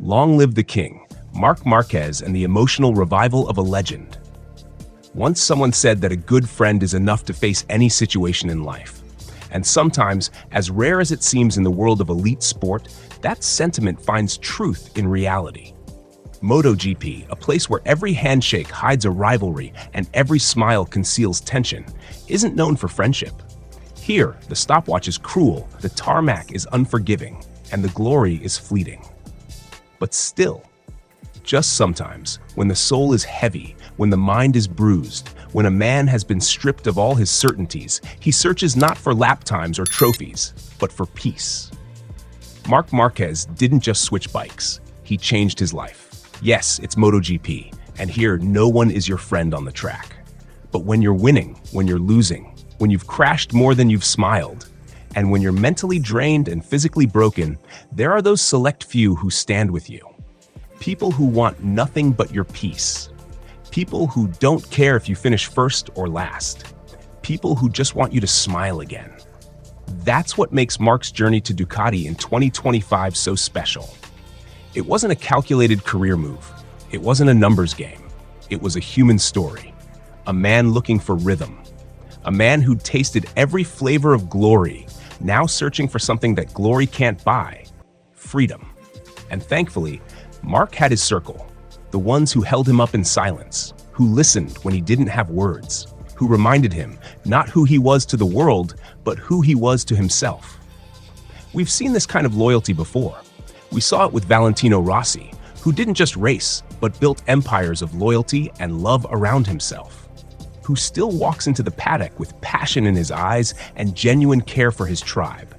Long live the king, Marc Marquez, and the emotional revival of a legend. Once someone said that a good friend is enough to face any situation in life. And sometimes, as rare as it seems in the world of elite sport, that sentiment finds truth in reality. MotoGP, a place where every handshake hides a rivalry and every smile conceals tension, isn't known for friendship. Here, the stopwatch is cruel, the tarmac is unforgiving, and the glory is fleeting. But still, just sometimes, when the soul is heavy, when the mind is bruised, when a man has been stripped of all his certainties, he searches not for lap times or trophies, but for peace. Marc Marquez didn't just switch bikes, he changed his life. Yes, it's MotoGP, and here no one is your friend on the track. But when you're winning, when you're losing, when you've crashed more than you've smiled, and when you're mentally drained and physically broken, there are those select few who stand with you. People who want nothing but your peace. People who don't care if you finish first or last. People who just want you to smile again. That's what makes Marc's journey to Ducati in 2025 so special. It wasn't a calculated career move. It wasn't a numbers game. It was a human story. A man looking for rhythm. A man who'd tasted every flavor of glory, now searching for something that glory can't buy: freedom. And thankfully, Marc had his circle, the ones who held him up in silence, who listened when he didn't have words, who reminded him not who he was to the world, but who he was to himself. We've seen this kind of loyalty before. We saw it with Valentino Rossi, who didn't just race, but built empires of loyalty and love around himself, who still walks into the paddock with passion in his eyes and genuine care for his tribe.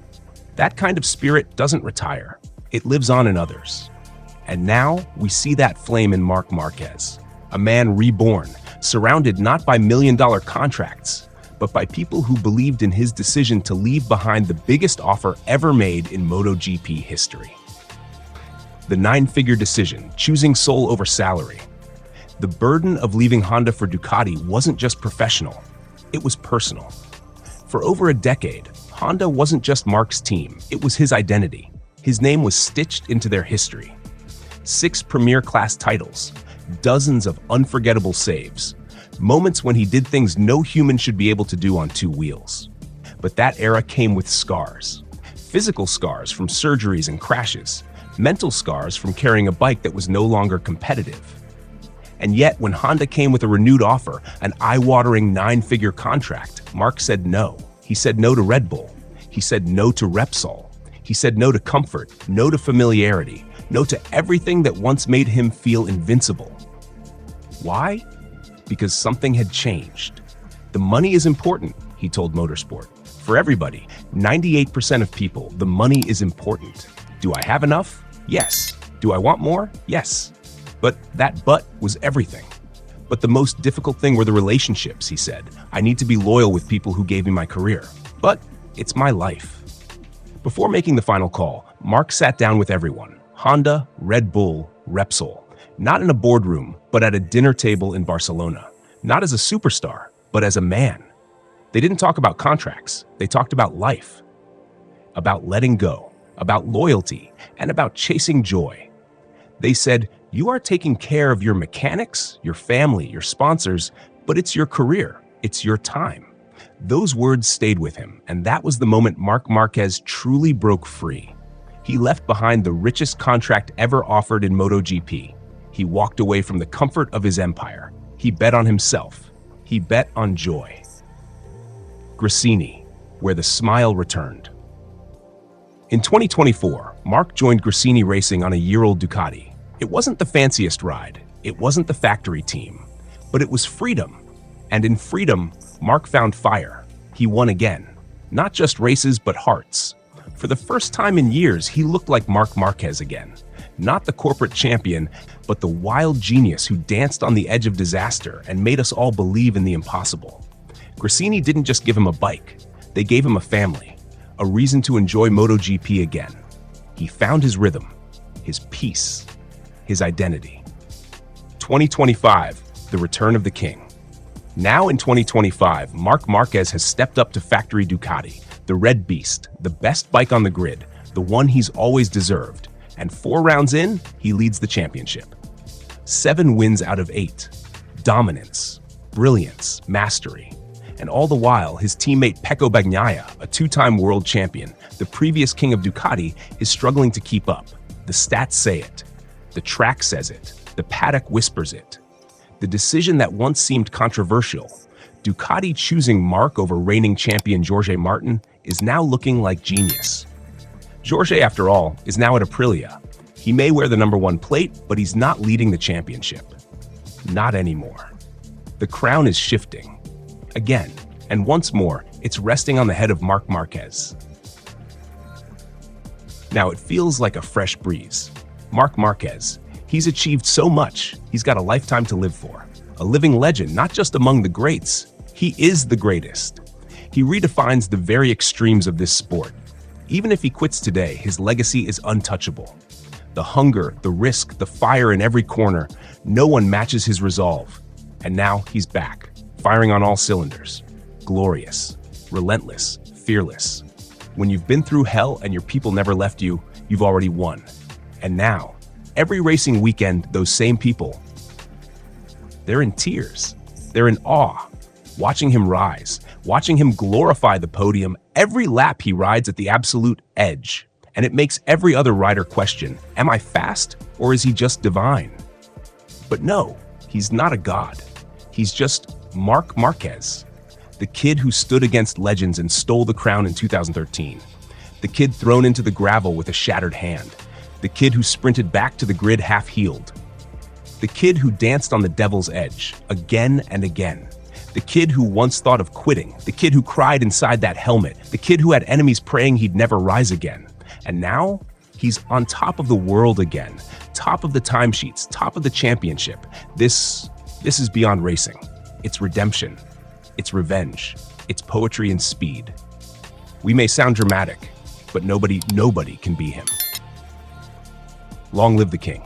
That kind of spirit doesn't retire. It lives on in others. And now we see that flame in Marc Marquez, a man reborn, surrounded not by million-dollar contracts, but by people who believed in his decision to leave behind the biggest offer ever made in MotoGP history. The 9-figure decision, choosing soul over salary. The burden of leaving Honda for Ducati wasn't just professional, it was personal. For over a decade, Honda wasn't just Marc's team, it was his identity. His name was stitched into their history. 6 Premier Class titles, dozens of unforgettable saves, moments when he did things no human should be able to do on 2 wheels. But that era came with scars. Physical scars from surgeries and crashes, mental scars from carrying a bike that was no longer competitive. And yet, when Honda came with a renewed offer, an eye-watering 9-figure contract, Marc said no. He said no to Red Bull. He said no to Repsol. He said no to comfort, no to familiarity, no to everything that once made him feel invincible. Why? Because something had changed. The money is important, he told Motorsport. For everybody, 98% of people, the money is important. Do I have enough? Yes. Do I want more? Yes. But that but was everything. But the most difficult thing were the relationships, he said. I need to be loyal with people who gave me my career. But it's my life. Before making the final call, Marc sat down with everyone. Honda, Red Bull, Repsol. Not in a boardroom, but at a dinner table in Barcelona. Not as a superstar, but as a man. They didn't talk about contracts. They talked about life. About letting go. About loyalty, and about chasing joy. They said, you are taking care of your mechanics, your family, your sponsors, but it's your career, it's your time. Those words stayed with him, and that was the moment Marc Marquez truly broke free. He left behind the richest contract ever offered in MotoGP. He walked away from the comfort of his empire. He bet on himself. He bet on joy. Gresini, where the smile returned. In 2024, Marc joined Gresini Racing on a year-old Ducati. It wasn't the fanciest ride, it wasn't the factory team, but it was freedom. And in freedom, Marc found fire. He won again. Not just races, but hearts. For the first time in years, he looked like Marc Marquez again. Not the corporate champion, but the wild genius who danced on the edge of disaster and made us all believe in the impossible. Gresini didn't just give him a bike, they gave him a family. A reason to enjoy MotoGP again. He found his rhythm, his peace, his identity. 2025, the return of the king. Now in 2025, Marc Marquez has stepped up to factory Ducati, the red beast, the best bike on the grid, the one he's always deserved. And 4 rounds in, he leads the championship. 7 wins out of 8. Dominance, brilliance, mastery. And all the while, his teammate Pecco Bagnaia, a 2-time world champion, the previous king of Ducati, is struggling to keep up. The stats say it. The track says it. The paddock whispers it. The decision that once seemed controversial, Ducati choosing Marc over reigning champion Jorge Martin, is now looking like genius. Jorge, after all, is now at Aprilia. He may wear the number 1 plate, but he's not leading the championship. Not anymore. The crown is shifting. Again, and once more, it's resting on the head of Marc Marquez. Now it feels like a fresh breeze. Marc Marquez, he's achieved so much, he's got a lifetime to live for. A living legend, not just among the greats. He is the greatest. He redefines the very extremes of this sport. Even if he quits today, his legacy is untouchable. The hunger, the risk, the fire in every corner, no one matches his resolve. And now he's back, firing on all cylinders. Glorious, relentless, fearless. When you've been through hell and your people never left you, you've already won. And now, every racing weekend, those same people, they're in tears. They're in awe, watching him rise, watching him glorify the podium every lap he rides at the absolute edge. And it makes every other rider question, am I fast or is he just divine? But no, he's not a god. He's just Marc Marquez, the kid who stood against legends and stole the crown in 2013. The kid thrown into the gravel with a shattered hand. The kid who sprinted back to the grid half-healed. The kid who danced on the devil's edge again and again. The kid who once thought of quitting. The kid who cried inside that helmet. The kid who had enemies praying he'd never rise again. And now, he's on top of the world again. Top of the timesheets, top of the championship. This is beyond racing. It's redemption. It's revenge. It's poetry and speed. We may sound dramatic, but nobody can be him. Long live the king.